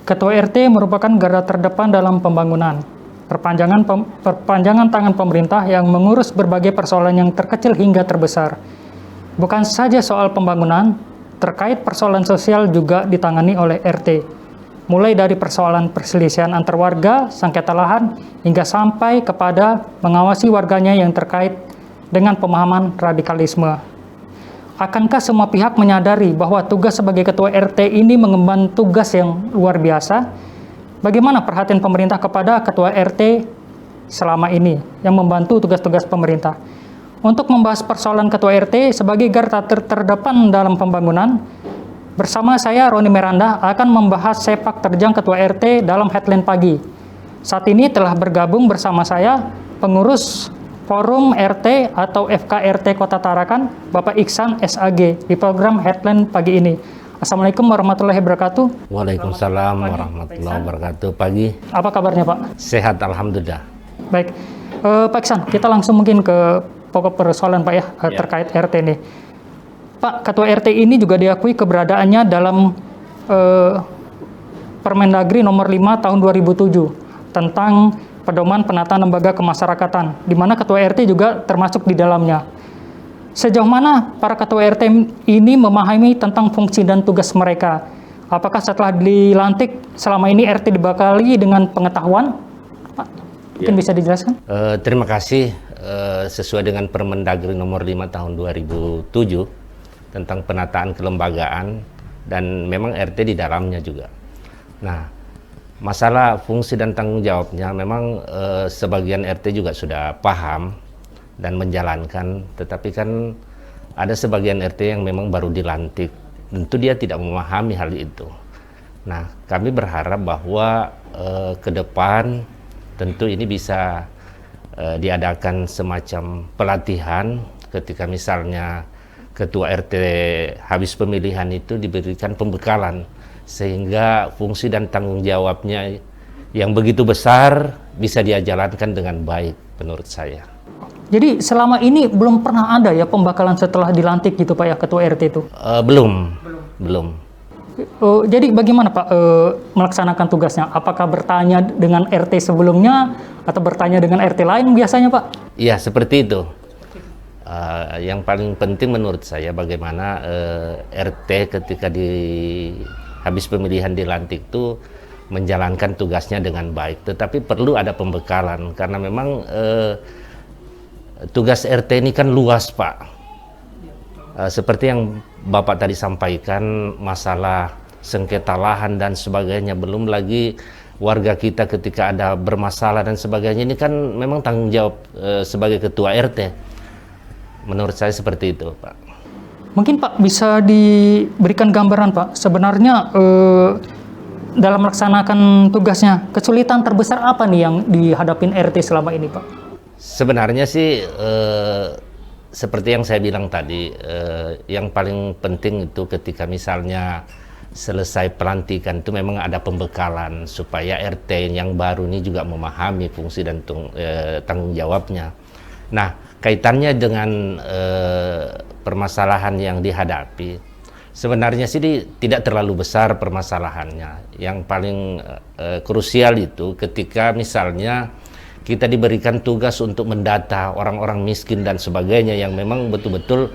Ketua RT merupakan garda terdepan dalam pembangunan. Perpanjangan tangan pemerintah yang mengurus berbagai persoalan yang terkecil hingga terbesar. Bukan saja soal pembangunan, terkait persoalan sosial juga ditangani oleh RT. Mulai dari persoalan perselisihan antar warga, sengketa lahan, hingga sampai kepada mengawasi warganya yang terkait dengan pemahaman radikalisme. Akankah semua pihak menyadari bahwa tugas sebagai ketua RT ini mengemban tugas yang luar biasa? Bagaimana perhatian pemerintah kepada ketua RT selama ini yang membantu tugas-tugas pemerintah? Untuk membahas persoalan ketua RT sebagai garda terdepan dalam pembangunan, bersama saya Roni Meranda akan membahas sepak terjang ketua RT dalam Headline Pagi. Saat ini telah bergabung bersama saya pengurus Forum RT atau FKRT Kota Tarakan, Bapak Iksan SAG, di program Headline Pagi ini. Assalamualaikum warahmatullahi wabarakatuh. Waalaikumsalam warahmatullahi wabarakatuh. Pagi. Apa kabarnya Pak? Sehat, alhamdulillah. Baik, Pak Iksan, kita langsung mungkin ke pokok persoalan Pak ya, terkait RT ini. Pak, Ketua RT ini juga diakui keberadaannya dalam Permendagri nomor 5 tahun 2007 tentang pedoman penataan lembaga kemasyarakatan, di mana Ketua RT juga termasuk di dalamnya. Sejauh mana para Ketua RT ini memahami tentang fungsi dan tugas mereka? Apakah setelah dilantik selama ini RT dibekali dengan pengetahuan? Pak, mungkin bisa dijelaskan? Terima kasih. Sesuai dengan Permendagri nomor 5 tahun 2007 tentang penataan kelembagaan, dan memang RT di dalamnya juga. Nah, masalah fungsi dan tanggung jawabnya memang sebagian RT juga sudah paham dan menjalankan, tetapi kan ada sebagian RT yang memang baru dilantik, tentu dia tidak memahami hal itu. Nah, kami berharap bahwa ke depan tentu ini bisa diadakan semacam pelatihan ketika misalnya ketua RT habis pemilihan itu diberikan pembekalan, sehingga fungsi dan tanggung jawabnya yang begitu besar bisa dia jalankan dengan baik menurut saya. Jadi selama ini belum pernah ada ya pembekalan setelah dilantik gitu Pak ya, ketua RT itu? Belum. Jadi bagaimana Pak melaksanakan tugasnya? Apakah bertanya dengan RT sebelumnya atau bertanya dengan RT lain biasanya Pak? Iya, seperti itu. Yang paling penting menurut saya bagaimana RT ketika habis pemilihan dilantik itu menjalankan tugasnya dengan baik. Tetapi perlu ada pembekalan karena memang tugas RT ini kan luas Pak. Seperti yang Bapak tadi sampaikan, masalah sengketa lahan dan sebagainya, belum lagi warga kita ketika ada bermasalah dan sebagainya, ini kan memang tanggung jawab sebagai ketua RT. Menurut saya seperti itu Pak. Mungkin Pak bisa diberikan gambaran Pak, sebenarnya dalam melaksanakan tugasnya, kesulitan terbesar apa nih yang dihadapin RT selama ini Pak? Sebenarnya sih seperti yang saya bilang tadi, yang paling penting itu ketika misalnya selesai pelantikan itu memang ada pembekalan supaya RT yang baru ini juga memahami fungsi dan tanggung jawabnya. Nah, kaitannya dengan permasalahan yang dihadapi, sebenarnya sih tidak terlalu besar permasalahannya. Yang paling krusial itu ketika misalnya kita diberikan tugas untuk mendata orang-orang miskin dan sebagainya yang memang betul-betul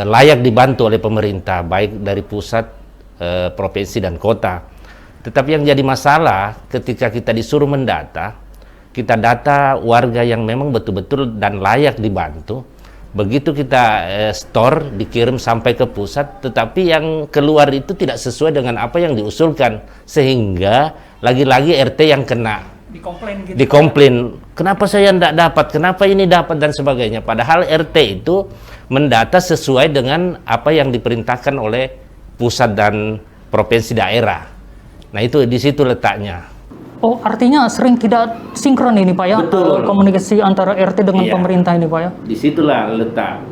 layak dibantu oleh pemerintah, baik dari pusat, provinsi, dan kota. Tetapi yang jadi masalah ketika kita disuruh mendata, kita data warga yang memang betul-betul dan layak dibantu. Begitu kita store, dikirim sampai ke pusat, tetapi yang keluar itu tidak sesuai dengan apa yang diusulkan. Sehingga lagi-lagi RT yang kena. Dikomplain, kenapa saya tidak dapat, kenapa ini dapat dan sebagainya. Padahal RT itu mendata sesuai dengan apa yang diperintahkan oleh pusat dan provinsi daerah. Nah itu di situ letaknya. Oh, artinya sering tidak sinkron ini Pak ya? Betul. Komunikasi antara RT dengan pemerintah ini Pak ya? Disitulah letak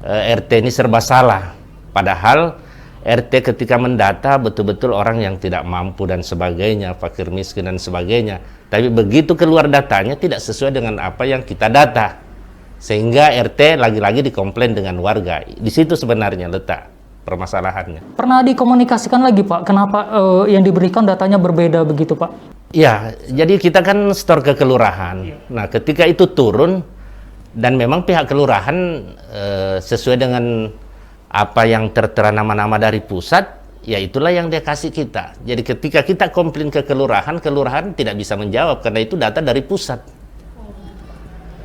RT ini serba salah. Padahal RT ketika mendata betul-betul orang yang tidak mampu dan sebagainya, fakir miskin dan sebagainya. Tapi begitu keluar datanya tidak sesuai dengan apa yang kita data. Sehingga RT lagi-lagi dikomplain dengan warga. Di situ sebenarnya letak permasalahannya. Pernah dikomunikasikan lagi Pak, kenapa yang diberikan datanya berbeda begitu Pak? Ya, jadi kita kan store ke kelurahan. Nah, ketika itu turun dan memang pihak kelurahan sesuai dengan apa yang tertera nama-nama dari pusat, ya itulah yang dia kasih kita. Jadi ketika kita komplain ke kelurahan, kelurahan tidak bisa menjawab karena itu data dari pusat.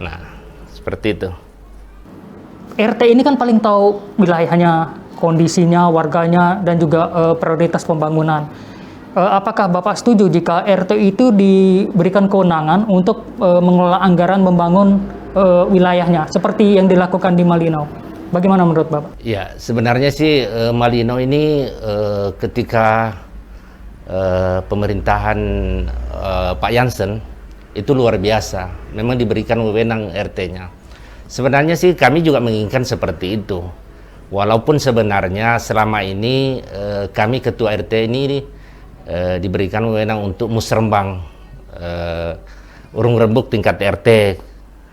Nah, seperti itu. RT ini kan paling tahu wilayahnya, kondisinya, warganya, dan juga prioritas pembangunan. Apakah Bapak setuju jika RT itu diberikan kewenangan untuk mengelola anggaran membangun wilayahnya, seperti yang dilakukan di Malino? Bagaimana menurut Bapak? Ya, sebenarnya sih Malino ini ketika pemerintahan Pak Jansen itu luar biasa. Memang diberikan wewenang RT-nya. Sebenarnya sih kami juga menginginkan seperti itu. Walaupun sebenarnya selama ini kami ketua RT ini diberikan wewenang untuk musrembang urung rembuk tingkat RT.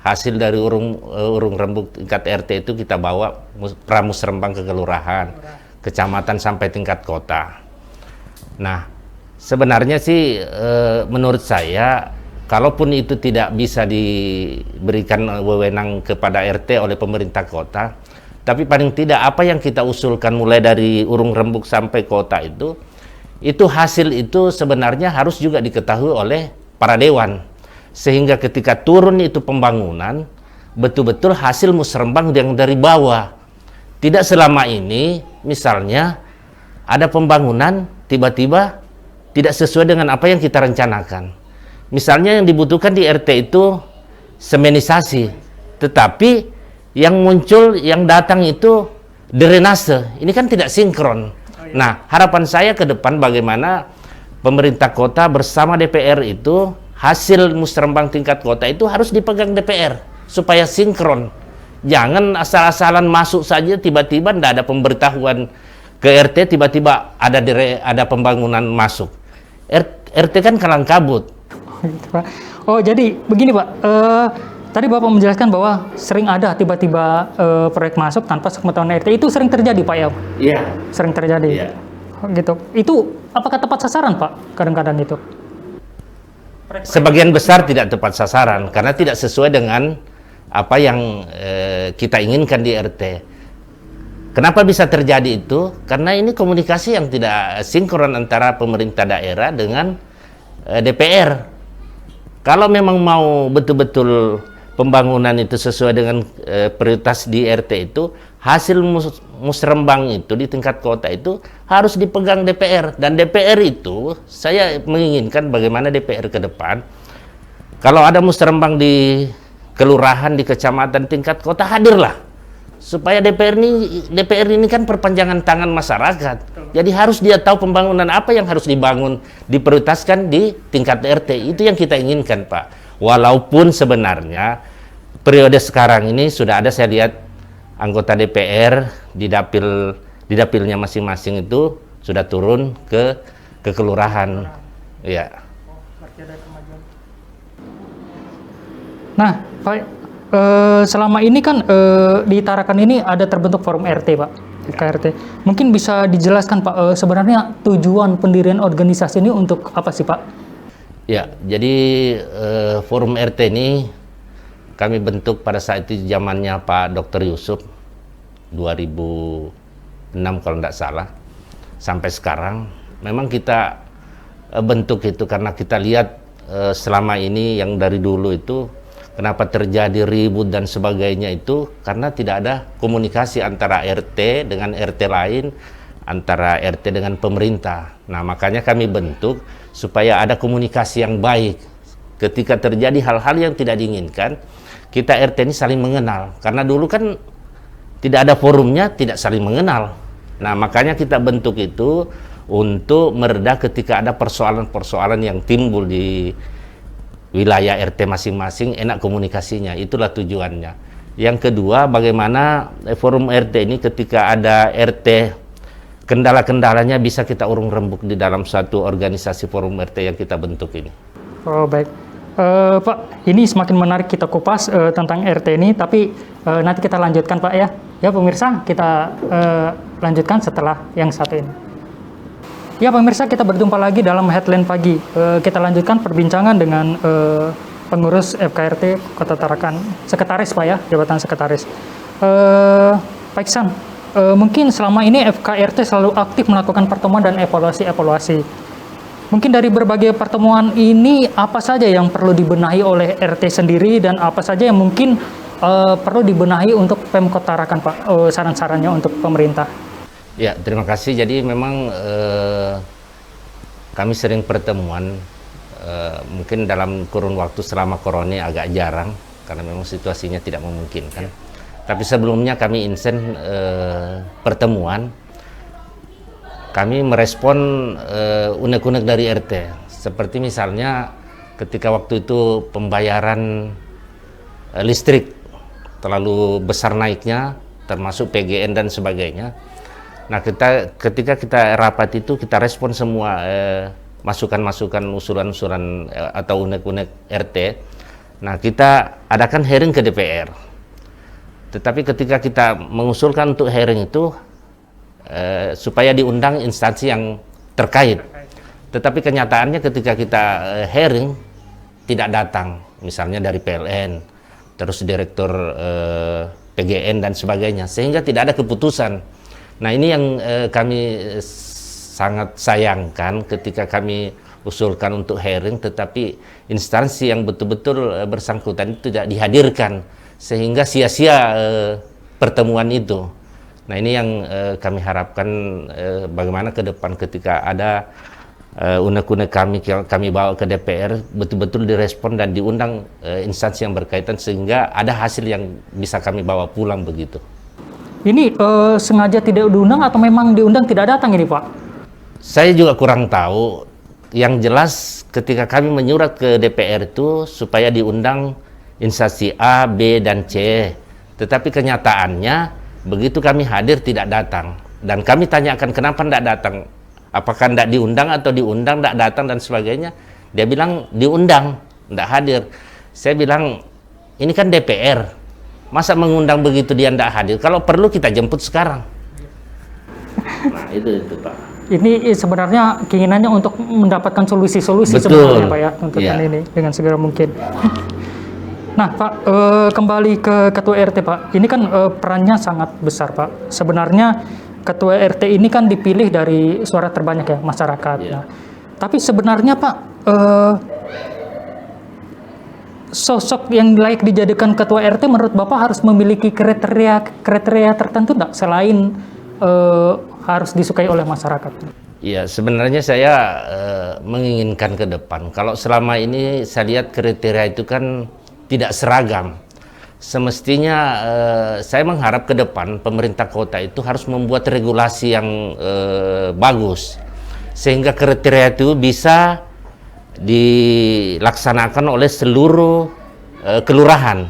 Hasil dari urung rembuk tingkat RT itu kita bawa pramusrembang ke kelurahan, kecamatan sampai tingkat kota. Nah, sebenarnya sih menurut saya kalaupun itu tidak bisa diberikan wewenang kepada RT oleh pemerintah kota, tapi paling tidak apa yang kita usulkan mulai dari urung rembuk sampai kota itu hasil itu sebenarnya harus juga diketahui oleh para dewan. Sehingga ketika turun itu pembangunan, betul-betul hasil musrembang yang dari bawah. Tidak selama ini, misalnya ada pembangunan, tiba-tiba tidak sesuai dengan apa yang kita rencanakan. Misalnya yang dibutuhkan di RT itu semenisasi, tetapi yang muncul, yang datang itu drainase. Ini kan tidak sinkron. Nah, harapan saya ke depan bagaimana pemerintah kota bersama DPR itu hasil musrembang tingkat kota itu harus dipegang DPR supaya sinkron. Jangan asal-asalan masuk saja tiba-tiba tidak ada pemberitahuan ke RT, tiba-tiba ada pembangunan masuk. RT kan kalang kabut. Gitu, Pak. Oh, jadi begini Pak, tadi Bapak menjelaskan bahwa sering ada tiba-tiba proyek masuk tanpa sepengetahuan RT. Itu sering terjadi Pak ya? Iya. Sering terjadi? Iya. Gitu. Itu apakah tepat sasaran Pak kadang-kadang itu? Sebagian besar tidak tepat sasaran karena tidak sesuai dengan apa yang kita inginkan di RT. Kenapa bisa terjadi itu? Karena ini komunikasi yang tidak sinkron antara pemerintah daerah dengan DPR. Kalau memang mau betul-betul pembangunan itu sesuai dengan prioritas di RT itu, hasil musrembang itu di tingkat kota itu harus dipegang DPR. Dan DPR itu, saya menginginkan bagaimana DPR ke depan, kalau ada musrembang di kelurahan, di kecamatan, tingkat kota, hadirlah. Supaya DPR ini kan perpanjangan tangan masyarakat. Jadi harus dia tahu pembangunan apa yang harus dibangun, diprioritaskan di tingkat RT. Itu yang kita inginkan, Pak. Walaupun sebenarnya periode sekarang ini sudah ada, saya lihat anggota DPR di dapilnya masing-masing itu sudah turun ke kelurahan. Ya. Nah, Pak, selama ini kan di Tarakan ini ada terbentuk forum RT Pak, KRT. Mungkin bisa dijelaskan Pak, sebenarnya tujuan pendirian organisasi ini untuk apa sih Pak? Ya, jadi forum RT ini kami bentuk pada saat itu zamannya Pak Dr. Yusuf 2006 kalau tidak salah. Sampai sekarang memang kita bentuk itu karena kita lihat selama ini yang dari dulu itu kenapa terjadi ribut dan sebagainya itu karena tidak ada komunikasi antara RT dengan RT lain, antara RT dengan pemerintah. Nah, makanya kami bentuk supaya ada komunikasi yang baik. Ketika terjadi hal-hal yang tidak diinginkan, kita RT ini saling mengenal. Karena dulu kan tidak ada forumnya, tidak saling mengenal. Nah, makanya kita bentuk itu untuk mereda ketika ada persoalan-persoalan yang timbul di wilayah RT masing-masing, enak komunikasinya. Itulah tujuannya. Yang kedua, bagaimana forum RT ini ketika ada RT, kendala-kendalanya bisa kita urung rembuk di dalam satu organisasi forum RT yang kita bentuk ini. Oh, baik. Pak, ini semakin menarik kita kupas tentang RT ini, tapi nanti kita lanjutkan Pak ya. Ya pemirsa, kita lanjutkan setelah yang satu ini. Ya pemirsa, kita berjumpa lagi dalam Headline Pagi. Kita lanjutkan perbincangan dengan pengurus FKRT Kota Tarakan, sekretaris Pak ya, jabatan sekretaris. Pak Iksan, mungkin selama ini FKRT selalu aktif melakukan pertemuan dan evaluasi. Mungkin dari berbagai pertemuan ini, apa saja yang perlu dibenahi oleh RT sendiri dan apa saja yang mungkin perlu dibenahi untuk Pemkot Tarakan Pak, saran-sarannya untuk pemerintah? Ya, terima kasih. Jadi memang kami sering pertemuan, mungkin dalam kurun waktu selama corona agak jarang, karena memang situasinya tidak memungkinkan. Tapi sebelumnya kami insen pertemuan, kami merespon unek-unek dari RT. Seperti misalnya ketika waktu itu pembayaran listrik terlalu besar naiknya, termasuk PGN dan sebagainya. Nah, ketika kita rapat itu, kita respon semua masukan-masukan, usulan-usulan atau unek-unek RT. Nah, kita adakan hearing ke DPR. Tetapi ketika kita mengusulkan untuk hearing itu supaya diundang instansi yang terkait. Tetapi kenyataannya ketika kita hearing tidak datang, misalnya dari PLN, terus direktur PGN dan sebagainya, sehingga tidak ada keputusan. Nah, ini yang kami sangat sayangkan ketika kami usulkan untuk hearing, tetapi instansi yang betul-betul bersangkutan itu tidak dihadirkan, sehingga sia-sia pertemuan itu. Nah, ini yang kami harapkan bagaimana ke depan ketika ada unek-unek kami bawa ke DPR, betul-betul direspon dan diundang instansi yang berkaitan, sehingga ada hasil yang bisa kami bawa pulang begitu. Ini sengaja tidak diundang atau memang diundang tidak datang ini Pak? Saya juga kurang tahu. Yang jelas ketika kami menyurat ke DPR itu supaya diundang instansi A, B, dan C. Tetapi kenyataannya begitu kami hadir tidak datang. Dan kami tanyakan kenapa tidak datang. Apakah tidak diundang atau diundang, tidak datang dan sebagainya. Dia bilang diundang, tidak hadir. Saya bilang, ini kan DPR. Masa mengundang begitu dia tidak hadir? Kalau perlu kita jemput sekarang. Nah, itu Pak. Ini sebenarnya keinginannya untuk mendapatkan solusi-solusi sebenarnya Pak ya, untuk ini dengan segera mungkin. Nah Pak, kembali ke Ketua RT Pak. Ini kan perannya sangat besar Pak. Sebenarnya Ketua RT ini kan dipilih dari suara terbanyak ya, masyarakat. Nah, tapi sebenarnya Pak, sosok yang layak dijadikan Ketua RT menurut Bapak harus memiliki kriteria tertentu enggak, selain harus disukai oleh masyarakat? Ya, sebenarnya saya menginginkan ke depan. Kalau selama ini saya lihat kriteria itu kan tidak seragam. Semestinya saya mengharap ke depan pemerintah kota itu harus membuat regulasi yang bagus, sehingga kriteria itu bisa dilaksanakan oleh seluruh kelurahan.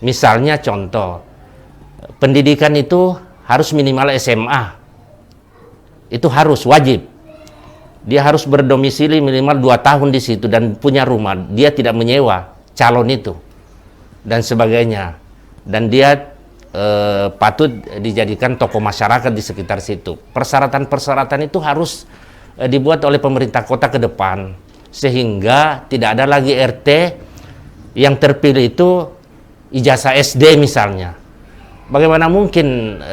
Misalnya contoh, pendidikan itu harus minimal SMA. Itu harus wajib. Dia harus berdomisili minimal 2 tahun di situ dan punya rumah. Dia tidak menyewa calon itu dan sebagainya. Dan dia patut dijadikan tokoh masyarakat di sekitar situ. Persyaratan-persyaratan itu harus dibuat oleh pemerintah kota ke depan, sehingga tidak ada lagi RT yang terpilih itu ijazah SD misalnya. Bagaimana mungkin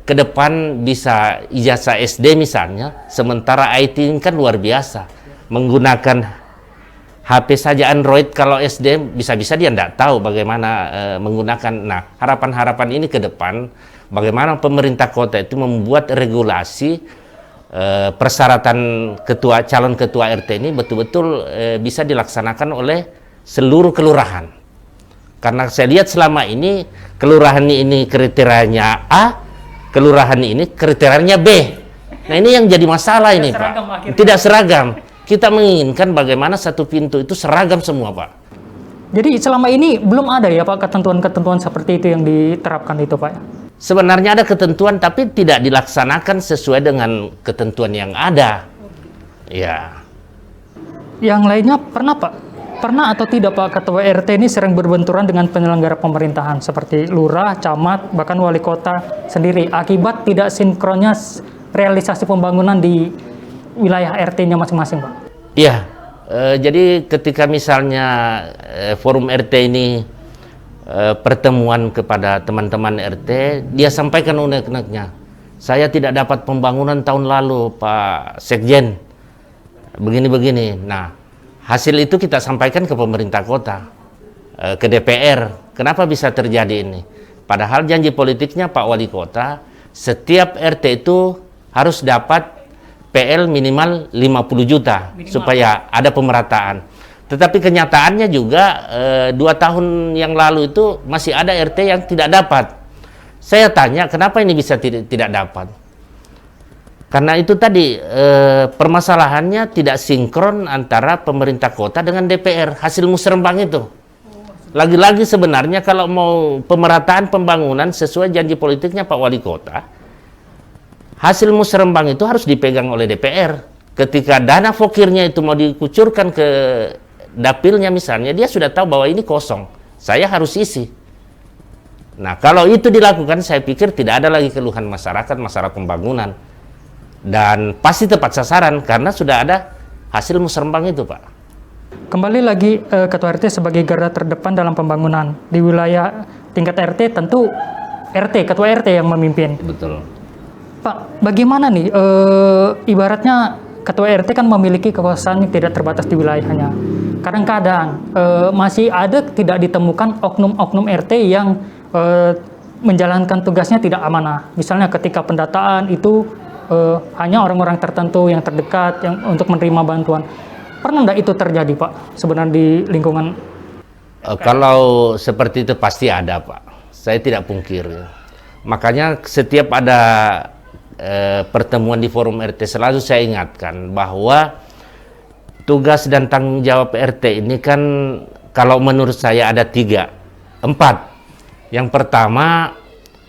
ke depan bisa ijazah SD misalnya, sementara IT ini kan luar biasa. Menggunakan HP saja Android, kalau SD bisa-bisa dia tidak tahu bagaimana menggunakan. Nah, harapan-harapan ini ke depan, bagaimana pemerintah kota itu membuat regulasi persyaratan calon ketua RT ini betul-betul bisa dilaksanakan oleh seluruh kelurahan. Karena saya lihat selama ini kelurahan ini kriterianya A, kelurahan ini kriterianya B. Nah, ini yang jadi masalah ini Pak. Tidak seragam. Kita menginginkan bagaimana satu pintu itu seragam semua Pak. Jadi selama ini belum ada ya Pak ketentuan-ketentuan seperti itu yang diterapkan itu Pak? Sebenarnya ada ketentuan tapi tidak dilaksanakan sesuai dengan ketentuan yang ada. Ya. Yang lainnya pernah Pak Pernah atau tidak Pak Ketua RT ini sering berbenturan dengan penyelenggara pemerintahan seperti lurah, camat, bahkan wali kota sendiri akibat tidak sinkronnya realisasi pembangunan di wilayah RT-nya masing-masing Pak? Iya, jadi ketika misalnya forum RT ini pertemuan kepada teman-teman RT, dia sampaikan unek-uneknya, saya tidak dapat pembangunan tahun lalu Pak Sekjen, begini-begini. Nah, hasil itu kita sampaikan ke pemerintah kota, ke DPR. Kenapa bisa terjadi ini? Padahal janji politiknya Pak Wali Kota, setiap RT itu harus dapat PL minimal 50 juta minimal, supaya ada pemerataan. Tetapi kenyataannya juga 2 tahun yang lalu itu masih ada RT yang tidak dapat. Saya tanya, kenapa ini bisa tidak dapat? Karena itu tadi permasalahannya tidak sinkron antara pemerintah kota dengan DPR, hasil musrembang itu. Lagi-lagi sebenarnya kalau mau pemerataan pembangunan sesuai janji politiknya Pak Wali Kota, hasil musrembang itu harus dipegang oleh DPR. Ketika dana fokirnya itu mau dikucurkan ke dapilnya misalnya, dia sudah tahu bahwa ini kosong, saya harus isi. Nah, kalau itu dilakukan, saya pikir tidak ada lagi keluhan masyarakat, masalah pembangunan. Dan pasti tepat sasaran karena sudah ada hasil musrembang itu Pak. Kembali lagi Ketua RT sebagai garda terdepan dalam pembangunan di wilayah tingkat RT, tentu Ketua RT yang memimpin. Betul. Pak, bagaimana nih ibaratnya Ketua RT kan memiliki kekuasaan yang tidak terbatas di wilayahnya. Kadang-kadang masih ada tidak ditemukan oknum-oknum RT yang menjalankan tugasnya tidak amanah. Misalnya ketika pendataan itu hanya orang-orang tertentu yang terdekat yang untuk menerima bantuan. Pernah nggak itu terjadi Pak sebenarnya di lingkungan? Kalau seperti itu pasti ada Pak, saya tidak pungkir. Makanya setiap ada pertemuan di forum RT selalu saya ingatkan bahwa tugas dan tanggung jawab RT ini kan kalau menurut saya ada 4. Yang pertama,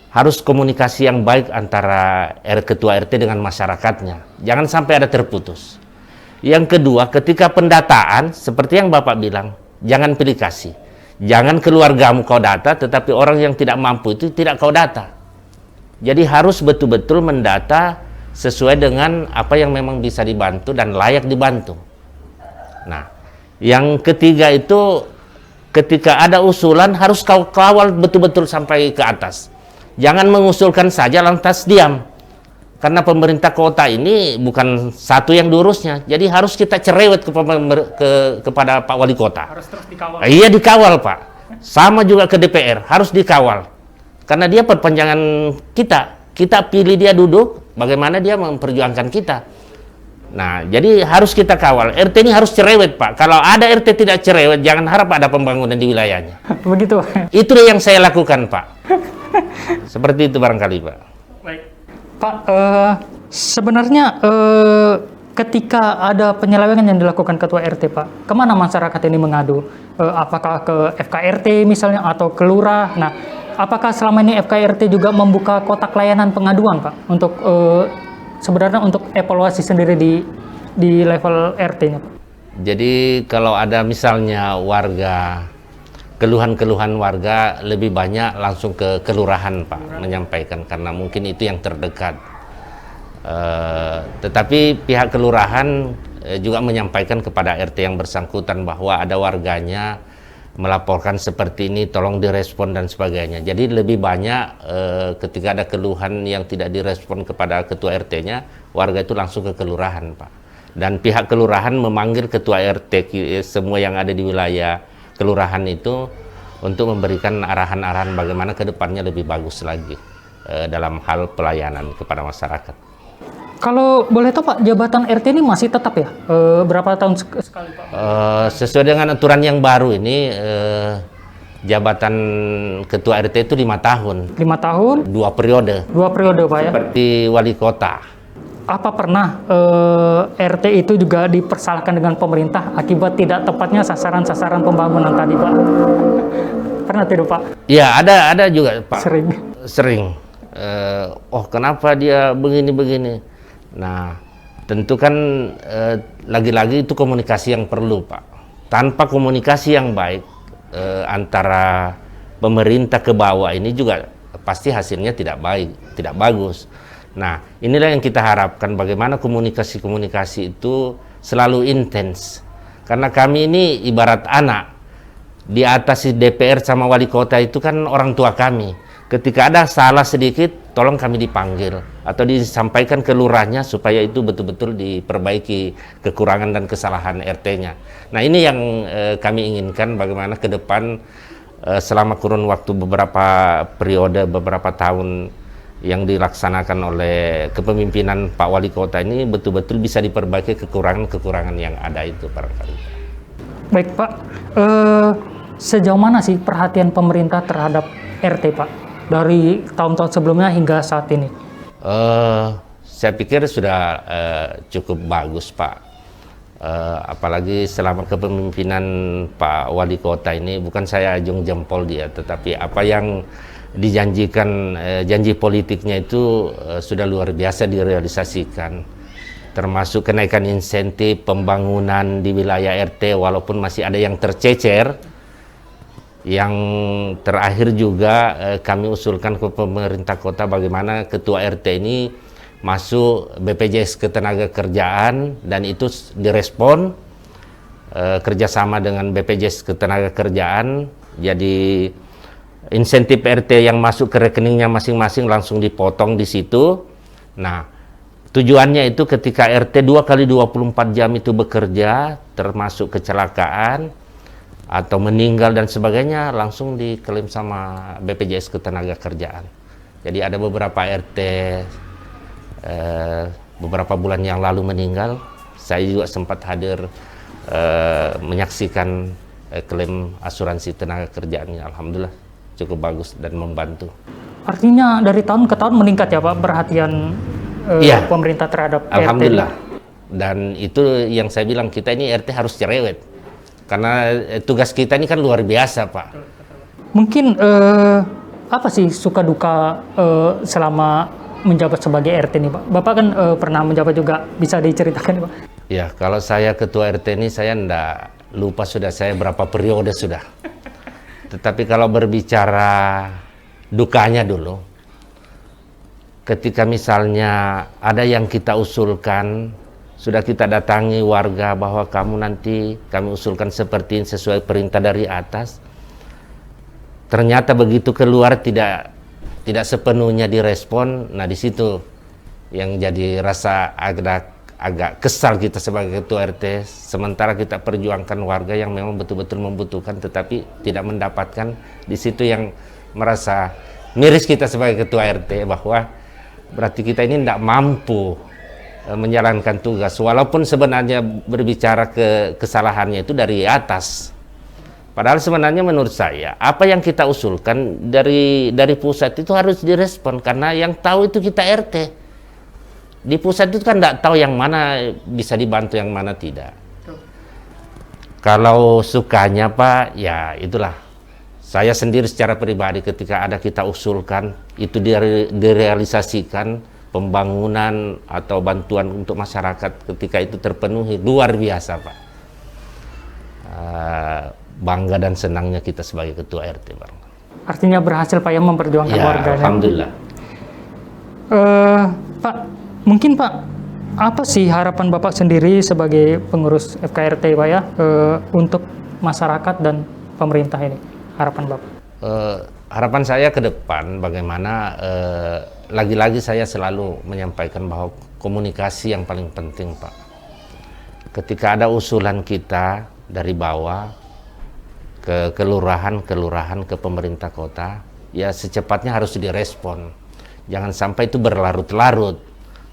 harus komunikasi yang baik antara ketua RT dengan masyarakatnya. Jangan sampai ada terputus. Yang kedua, ketika pendataan, seperti yang Bapak bilang, jangan pilih kasih. Jangan keluargamu kau data, tetapi orang yang tidak mampu itu tidak kau data. Jadi harus betul-betul mendata sesuai dengan apa yang memang bisa dibantu dan layak dibantu. Nah, yang ketiga itu, ketika ada usulan harus kau kawal betul-betul sampai ke atas. Jangan mengusulkan saja lantas diam. Karena pemerintah kota ini bukan satu yang diurusnya. Jadi harus kita cerewet kepada Pak Wali Kota. Harus terus dikawal. Iya dikawal Pak. Sama juga ke DPR, harus dikawal. Karena dia perpanjangan kita. Kita pilih dia duduk, bagaimana dia memperjuangkan kita. Nah, jadi harus kita kawal. RT ini harus cerewet Pak. Kalau ada RT tidak cerewet, jangan harap ada pembangunan di wilayahnya. Begitu. Itu yang saya lakukan Pak. Seperti itu barangkali Pak. Baik. Pak, sebenarnya ketika ada penyelewengan yang dilakukan Ketua RT Pak, kemana masyarakat ini mengadu? Apakah ke FKRT misalnya atau ke lurah? Nah, apakah selama ini FKRT juga membuka kotak layanan pengaduan Pak? Untuk sebenarnya untuk evaluasi sendiri di level RT-nya Pak? Jadi kalau ada misalnya warga, keluhan-keluhan warga lebih banyak langsung ke kelurahan Pak, menyampaikan karena mungkin itu yang terdekat. Tetapi pihak kelurahan juga menyampaikan kepada RT yang bersangkutan bahwa ada warganya melaporkan seperti ini, tolong direspon dan sebagainya. Jadi lebih banyak ketika ada keluhan yang tidak direspon kepada ketua RT-nya, warga itu langsung ke kelurahan Pak. Dan pihak kelurahan memanggil ketua RT semua yang ada di wilayah kelurahan itu untuk memberikan arahan-arahan bagaimana ke depannya lebih bagus lagi dalam hal pelayanan kepada masyarakat. Kalau boleh tahu Pak, jabatan RT ini masih tetap ya? Berapa tahun sekali Pak? Sesuai dengan aturan yang baru ini, jabatan ketua RT itu 5 tahun. 5 tahun? 2 periode. 2 periode Pak ya? Seperti wali kota. Apa pernah RT itu juga dipersalahkan dengan pemerintah akibat tidak tepatnya sasaran-sasaran pembangunan tadi Pak? Pernah tidak Pak? Ya ada juga Pak. Sering. Kenapa dia begini-begini? Nah, tentu kan lagi-lagi itu komunikasi yang perlu Pak. tanpa komunikasi yang baik antara pemerintah ke bawah ini juga pasti hasilnya tidak baik, tidak bagus. Nah, inilah yang kita harapkan, bagaimana komunikasi-komunikasi itu selalu intens. Karena kami ini ibarat anak, di atas DPR sama wali kota itu kan orang tua kami. Ketika ada salah sedikit, tolong kami dipanggil atau disampaikan ke lurahnya supaya itu betul-betul diperbaiki kekurangan dan kesalahan RT-nya. Nah, ini yang kami inginkan, bagaimana ke depan selama kurun waktu beberapa periode, beberapa tahun yang dilaksanakan oleh kepemimpinan Pak Wali Kota ini betul-betul bisa diperbaiki kekurangan-kekurangan yang ada itu barangkali. Baik Pak, sejauh mana sih perhatian pemerintah terhadap RT Pak? Dari tahun-tahun sebelumnya hingga saat ini? Saya pikir sudah cukup bagus Pak. Apalagi selama kepemimpinan Pak Wali Kota ini, bukan saya ajung jempol dia, tetapi apa yang dijanjikan, janji politiknya itu sudah luar biasa direalisasikan, termasuk kenaikan insentif pembangunan di wilayah RT walaupun masih ada yang tercecer. Yang terakhir juga kami usulkan ke pemerintah kota bagaimana ketua RT ini masuk BPJS Ketenagakerjaan, dan itu direspon kerjasama dengan BPJS Ketenagakerjaan. Jadi insentif RT yang masuk ke rekeningnya masing-masing langsung dipotong di situ. Nah, tujuannya itu ketika RT 2 kali 24 jam itu bekerja, termasuk kecelakaan atau meninggal dan sebagainya, langsung diklaim sama BPJS Ketenagakerjaan. Jadi ada beberapa RT beberapa bulan yang lalu meninggal, saya juga sempat hadir menyaksikan klaim asuransi tenaga kerjaannya. Alhamdulillah cukup bagus dan membantu. Artinya dari tahun ke tahun meningkat ya Pak perhatian pemerintah terhadap Alhamdulillah. RT? Dan itu yang saya bilang, kita ini RT harus cerewet karena tugas kita ini kan luar biasa Pak. Mungkin apa sih suka duka selama menjabat sebagai RT nih Pak? Bapak kan pernah menjabat juga, bisa diceritakan Pak? Ya, kalau saya ketua RT ini saya enggak lupa sudah saya berapa periode sudah. Tetapi kalau berbicara dukanya dulu, ketika misalnya ada yang kita usulkan, sudah kita datangi warga bahwa kamu nanti kami usulkan seperti ini sesuai perintah dari atas, ternyata begitu keluar tidak sepenuhnya direspon. Nah, di situ yang jadi rasa agak kesal kita sebagai ketua RT, sementara kita perjuangkan warga yang memang betul-betul membutuhkan tetapi tidak mendapatkan. Di situ yang merasa miris kita sebagai ketua RT, bahwa berarti kita ini tidak mampu menjalankan tugas, walaupun sebenarnya berbicara kesalahannya itu dari atas. Padahal sebenarnya menurut saya apa yang kita usulkan dari pusat itu harus direspon, karena yang tahu itu kita RT. Di pusat itu kan tidak tahu yang mana bisa dibantu, yang mana tidak. Kalau sukanya Pak, ya itulah. Saya sendiri secara pribadi ketika ada kita usulkan itu direalisasikan, pembangunan atau bantuan untuk masyarakat ketika itu terpenuhi, luar biasa Pak. Bangga dan senangnya kita sebagai ketua RT Bang. Artinya berhasil Pak ya memperjuangkan warganya. Alhamdulillah. Pak, mungkin Pak, apa sih harapan Bapak sendiri sebagai pengurus FKRT Pak ya untuk masyarakat dan pemerintah ini? Harapan Bapak? Harapan saya ke depan bagaimana, lagi-lagi saya selalu menyampaikan bahwa komunikasi yang paling penting Pak. Ketika ada usulan kita dari bawah ke kelurahan, ke pemerintah kota, ya secepatnya harus direspon. Jangan sampai itu berlarut-larut,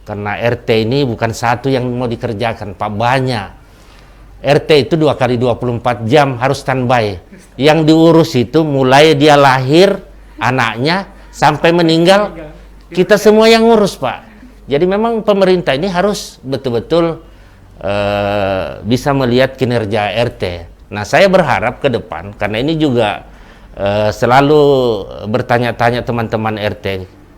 karena RT ini bukan satu yang mau dikerjakan Pak, banyak. RT itu 2 kali 24 jam harus standby. Yang diurus itu mulai dia lahir, anaknya, sampai meninggal, kita semua yang ngurus Pak. Jadi memang pemerintah ini harus betul-betul bisa melihat kinerja RT. Nah, saya berharap ke depan, karena ini juga selalu bertanya-tanya teman-teman RT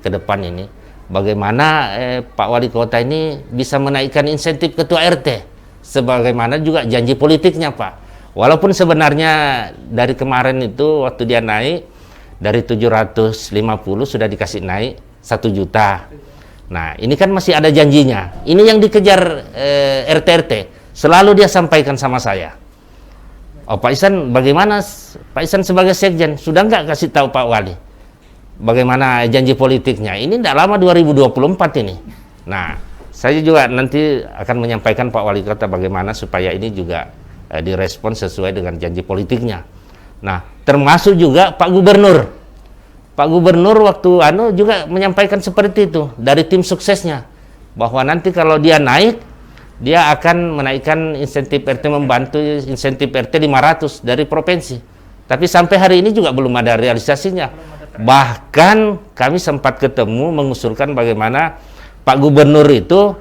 ke depan ini, bagaimana Pak Wali Kota ini bisa menaikkan insentif ketua RT, sebagaimana juga janji politiknya Pak. Walaupun sebenarnya dari kemarin itu waktu dia naik dari 750 sudah dikasih naik 1 juta. Nah, ini kan masih ada janjinya. Ini yang dikejar RT-RT. Selalu dia sampaikan sama saya. Oh, Pak Ihsan bagaimana? Pak Ihsan sebagai sekjen sudah nggak kasih tahu Pak Wali bagaimana janji politiknya? Ini tidak lama 2024 ini. Nah, saya juga nanti akan menyampaikan Pak Wali Kota bagaimana supaya ini juga direspon sesuai dengan janji politiknya. Nah, termasuk juga Pak Gubernur. Pak Gubernur waktu juga menyampaikan seperti itu dari tim suksesnya, bahwa nanti kalau dia naik, dia akan menaikkan insentif RT, membantu insentif RT 500 dari provinsi. Tapi sampai hari ini juga belum ada realisasinya. Bahkan kami sempat ketemu mengusulkan bagaimana Pak Gubernur itu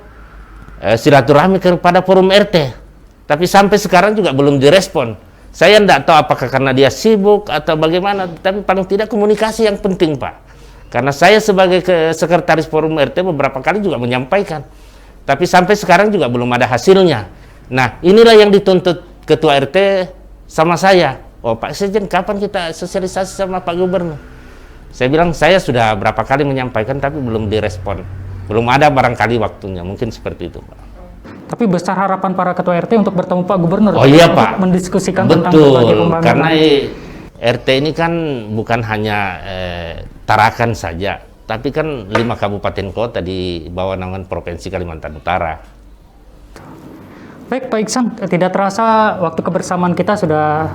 silaturahmi kepada forum RT. Tapi sampai sekarang juga belum direspon. Saya tidak tahu apakah karena dia sibuk atau bagaimana, tapi paling tidak komunikasi yang penting, Pak. Karena saya sebagai sekretaris forum RT beberapa kali juga menyampaikan. Tapi sampai sekarang juga belum ada hasilnya. Nah, inilah yang dituntut Ketua RT sama saya. Oh, Pak Sekjen, kapan kita sosialisasi sama Pak Gubernur? Saya bilang, saya sudah berapa kali menyampaikan, tapi belum direspon. Belum ada barangkali waktunya, mungkin seperti itu, Pak. Tapi besar harapan para ketua RT untuk bertemu Pak Gubernur. Oh iya, untuk Pak. mendiskusikan Betul, tentang berbagai pembangunan. karena RT ini kan bukan hanya Tarakan saja, tapi kan 5 kabupaten kota di bawah naungan Provinsi Kalimantan Utara. Baik, Pak Iksan, tidak terasa waktu kebersamaan kita sudah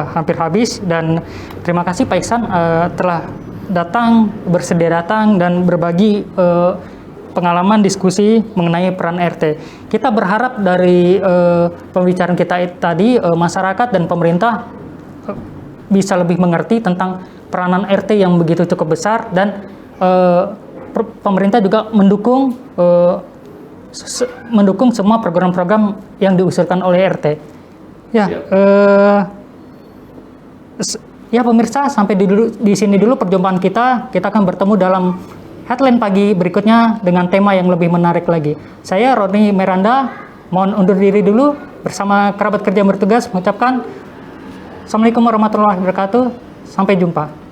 hampir habis, dan terima kasih Pak Iksan telah bersedia datang dan berbagi pengalaman diskusi mengenai peran RT. Kita berharap dari pembicaraan kita tadi, masyarakat dan pemerintah bisa lebih mengerti tentang peranan RT yang begitu cukup besar, dan pemerintah juga mendukung semua program-program yang diusulkan oleh RT. Ya, ya pemirsa, sampai di sini dulu perjumpaan kita. Kita akan bertemu dalam headline pagi berikutnya dengan tema yang lebih menarik lagi. Saya Roni Meranda, mohon undur diri dulu bersama kerabat kerja yang bertugas mengucapkan Assalamualaikum warahmatullahi wabarakatuh. Sampai jumpa.